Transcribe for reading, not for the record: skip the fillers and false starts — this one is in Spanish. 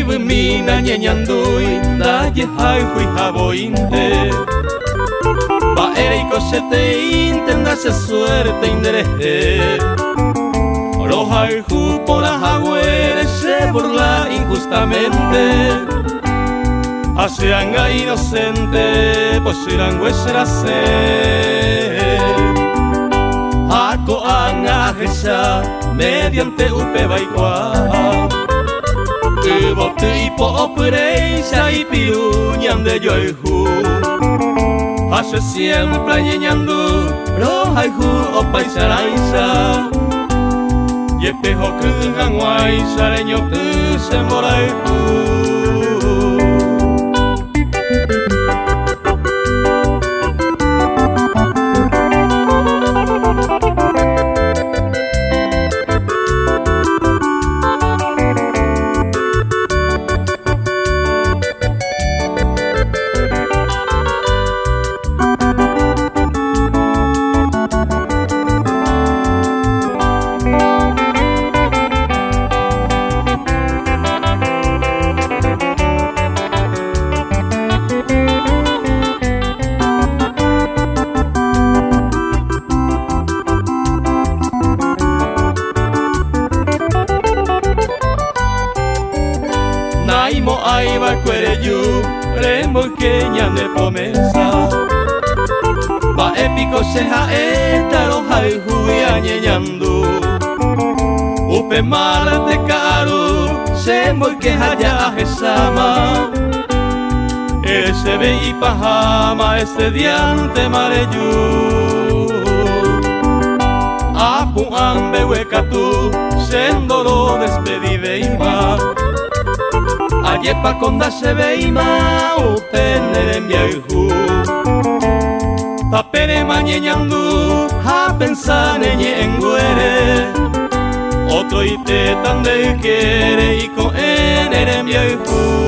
mina ñeñandui daye hai hui jabointe ba ereiko sete intenda se suerte indereje los haihu por la jaguere se burla injustamente hacianga inocente pues irán huesera se ako anga gesa mediante upe baikwa bote ipo opereisa y piruñan de yoihu hace siempre ñeñando rojaihu o paisaraisa y espejo que janguay sareño que se moraihu Naimo aiba cuereyu, remo queña de promesa. Va épico seja esta roja y juya ñeñando. Upe mala te caro, se muy queja ya jesama. Ese ve y pajama, ese diante mareyu. Apu ambe huecatu, sendo lo despedide y más. Ayepa konda se veima upenere miaihu Tapere mañeñandu ha pensane ñenguere Otro ite tan de quiere y con enere miaihu